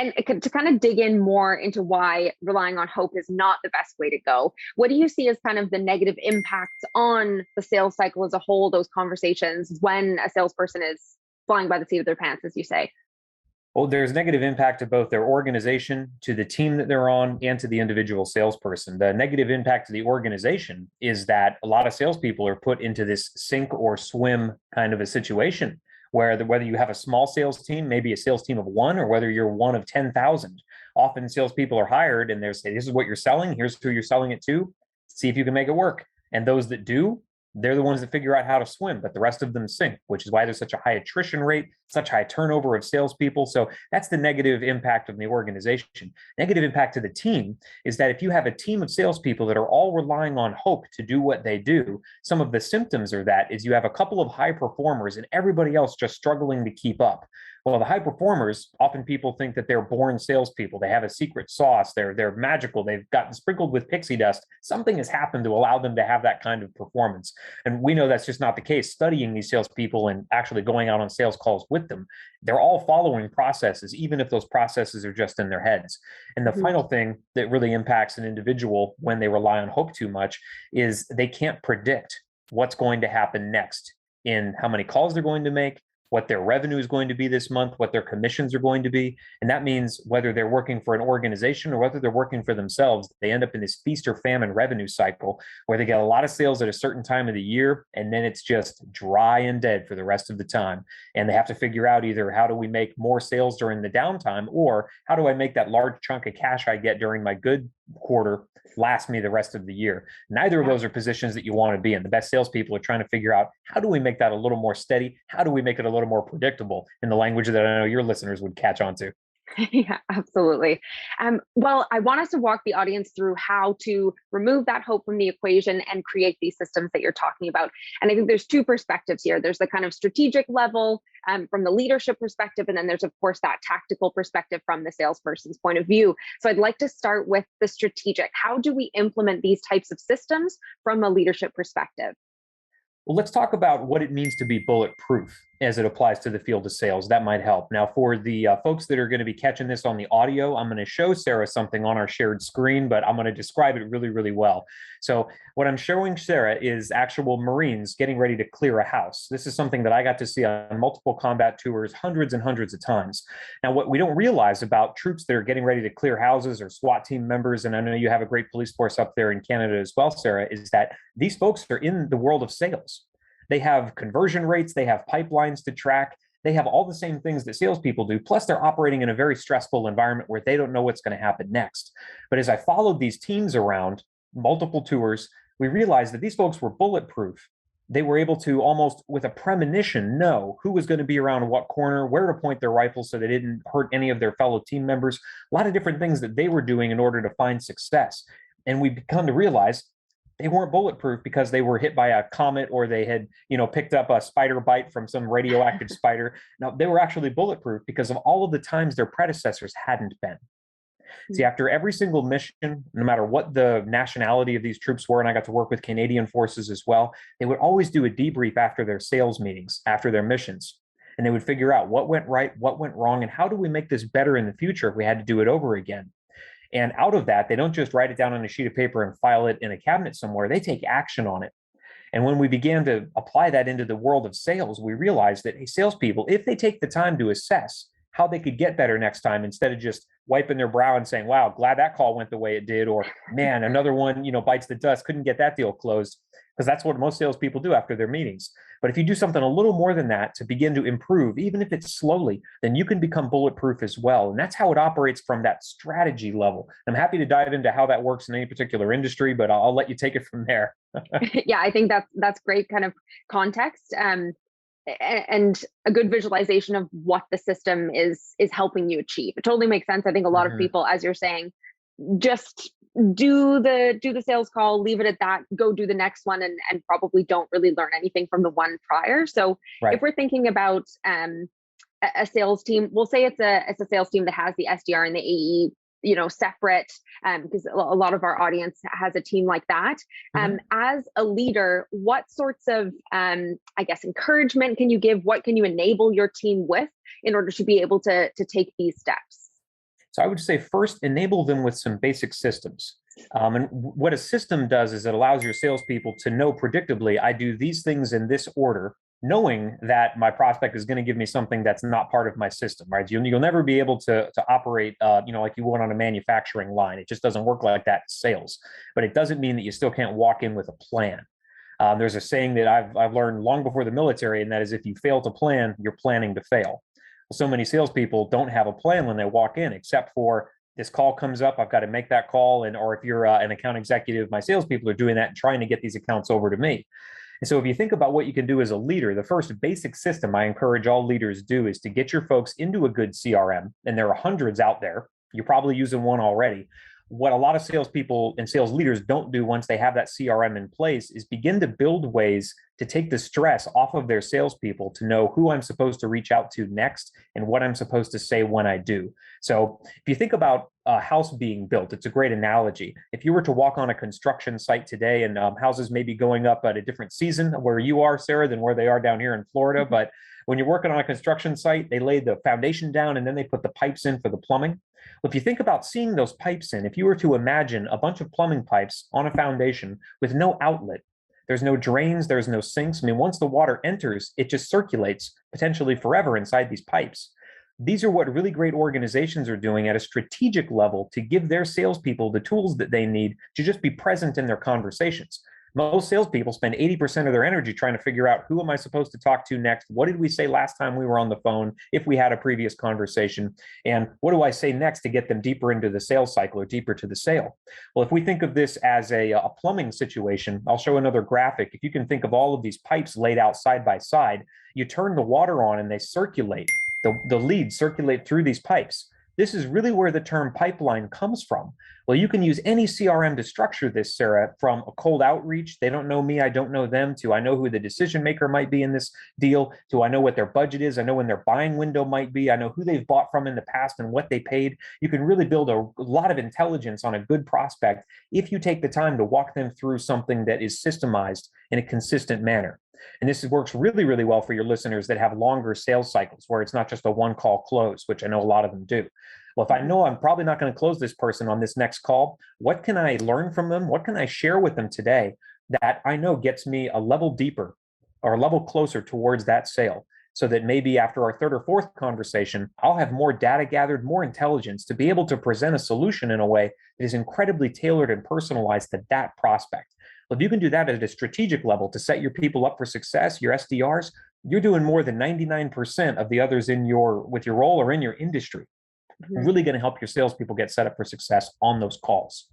And to kind of dig in more into why relying on hope is not the best way to go, what do you see as kind of the negative impacts on the sales cycle as a whole, those conversations when a salesperson is flying by the seat of their pants, as you say? Well, there's negative impact to both their organization, to the team that they're on, and to the individual salesperson. The negative impact to the organization is that a lot of salespeople are put into this sink or swim kind of a situation where whether you have a small sales team, maybe a sales team of one, or whether you're one of 10,000, often salespeople are hired and they're saying, this is what you're selling. Here's who you're selling it to. See if you can make it work. And those that do, they're the ones that figure out how to swim, but the rest of them sink, which is why there's such a high attrition rate, such high turnover of salespeople. So that's the negative impact of the organization. Negative impact to the team is that if you have a team of salespeople that are all relying on hope to do what they do, some of the symptoms of that is you have a couple of high performers and everybody else just struggling to keep up. Well, the high performers, often people think that they're born salespeople. They have a secret sauce. They're magical. They've gotten sprinkled with pixie dust. Something has happened to allow them to have that kind of performance. And we know that's just not the case. Studying these salespeople and actually going out on sales calls with them, they're all following processes, even if those processes are just in their heads. And the final thing that really impacts an individual when they rely on hope too much is they can't predict what's going to happen next in how many calls they're going to make, what their revenue is going to be this month, what their commissions are going to be. And that means whether they're working for an organization or whether they're working for themselves, they end up in this feast or famine revenue cycle where they get a lot of sales at a certain time of the year, and then it's just dry and dead for the rest of the time. And they have to figure out either how do we make more sales during the downtime, or how do I make that large chunk of cash I get during my good quarter last me the rest of the year. Neither of those are positions that you want to be in. The best salespeople are trying to figure out how do we make that a little more steady? How do we make it a little more predictable in the language that I know your listeners would catch on to? Yeah, absolutely. Well, I want us to walk the audience through how to remove that hope from the equation and create these systems that you're talking about. And I think there's two perspectives here. There's the kind of strategic level from the leadership perspective, and then there's, of course, that tactical perspective from the salesperson's point of view. So I'd like to start with the strategic. How do we implement these types of systems from a leadership perspective? Well, let's talk about what it means to be bulletproof as it applies to the field of sales. That might help. Now, for the folks that are going to be catching this on the audio, I'm going to show Sarah something on our shared screen, but I'm going to describe it really, really well. So what I'm showing Sarah is actual Marines getting ready to clear a house. This is something that I got to see on multiple combat tours, hundreds and hundreds of times. Now, what we don't realize about troops that are getting ready to clear houses or SWAT team members, and I know you have a great police force up there in Canada as well, Sarah, is that these folks are in the world of sales. They have conversion rates, they have pipelines to track, they have all the same things that salespeople do. Plus, they're operating in a very stressful environment where they don't know what's going to happen next. But as I followed these teams around multiple tours, we realized that these folks were bulletproof. They were able to almost with a premonition know who was going to be around what corner, where to point their rifles so they didn't hurt any of their fellow team members, a lot of different things that they were doing in order to find success. And we've come to realize they weren't bulletproof because they were hit by a comet or they had, picked up a spider bite from some radioactive spider. No, they were actually bulletproof because of all of the times their predecessors hadn't been. See, after every single mission, no matter what the nationality of these troops were, and I got to work with Canadian forces as well, they would always do a debrief after their sales meetings, after their missions. And they would figure out what went right, what went wrong, and how do we make this better in the future if we had to do it over again. And out of that, they don't just write it down on a sheet of paper and file it in a cabinet somewhere. They take action on it. And when we began to apply that into the world of sales, we realized that, hey, salespeople, if they take the time to assess how they could get better next time, instead of just wiping their brow and saying, wow, glad that call went the way it did, or man, another one, bites the dust, couldn't get that deal closed, because that's what most salespeople do after their meetings. But if you do something a little more than that to begin to improve, even if it's slowly, then you can become bulletproof as well. And that's how it operates from that strategy level. I'm happy to dive into how that works in any particular industry, but I'll let you take it from there. Yeah, I think that's great kind of context. And a good visualization of what the system is helping you achieve. It totally makes sense. I think a lot of people, as you're saying, just do the sales call, leave it at that, go do the next one, and probably don't really learn anything from the one prior. So if we're thinking about a sales team, we'll say it's a sales team that has the SDR and the AE, separate, because a lot of our audience has a team like that. As a leader, what sorts of, encouragement can you give? What can you enable your team with in order to be able to take these steps? So I would say first, enable them with some basic systems. And what a system does is it allows your salespeople to know predictably, I do these things in this order, knowing that my prospect is going to give me something that's not part of my system, right? You'll never be able to operate, like you would on a manufacturing line. It just doesn't work like that in sales. But it doesn't mean that you still can't walk in with a plan. There's a saying that I've learned long before the military, and that is if you fail to plan, you're planning to fail. Well, so many salespeople don't have a plan when they walk in, except for this call comes up, I've got to make that call, and or if you're an account executive, my salespeople are doing that and trying to get these accounts over to me. And so if you think about what you can do as a leader, the first basic system I encourage all leaders do is to get your folks into a good CRM, and there are hundreds out there. You're probably using one already. What a lot of salespeople and sales leaders don't do once they have that CRM in place is begin to build ways to take the stress off of their salespeople to know who I'm supposed to reach out to next and what I'm supposed to say when I do. So if you think about a house being built, it's a great analogy. If you were to walk on a construction site today, and houses may be going up at a different season where you are, Sarah, than where they are down here in Florida. But when you're working on a construction site, they lay the foundation down and then they put the pipes in for the plumbing. Well, if you think about seeing those pipes in, if you were to imagine a bunch of plumbing pipes on a foundation with no outlet, there's no drains, there's no sinks. I mean, once the water enters, it just circulates potentially forever inside these pipes. These are what really great organizations are doing at a strategic level to give their salespeople the tools that they need to just be present in their conversations. Most salespeople spend 80% of their energy trying to figure out who am I supposed to talk to next? What did we say last time we were on the phone if we had a previous conversation? And what do I say next to get them deeper into the sales cycle or deeper to the sale? Well, if we think of this as a plumbing situation, I'll show another graphic. If you can think of all of these pipes laid out side by side, you turn the water on and they circulate. The leads circulate through these pipes. This is really where the term pipeline comes from. Well, you can use any CRM to structure this, Sarah, from a cold outreach, they don't know me, I don't know them, to I know who the decision maker might be in this deal, to I know what their budget is, I know when their buying window might be, I know who they've bought from in the past and what they paid. You can really build a lot of intelligence on a good prospect if you take the time to walk them through something that is systemized in a consistent manner. And this works really, really well for your listeners that have longer sales cycles where it's not just a one-call close, which I know a lot of them do. Well, if I know I'm probably not going to close this person on this next call, what can I learn from them? What can I share with them today that I know gets me a level deeper or a level closer towards that sale? So that maybe after our third or fourth conversation, I'll have more data gathered, more intelligence to be able to present a solution in a way that is incredibly tailored and personalized to that prospect. Well, if you can do that at a strategic level to set your people up for success, your SDRs, you're doing more than 99% of the others with your role or in your industry. Really going to help your salespeople get set up for success on those calls.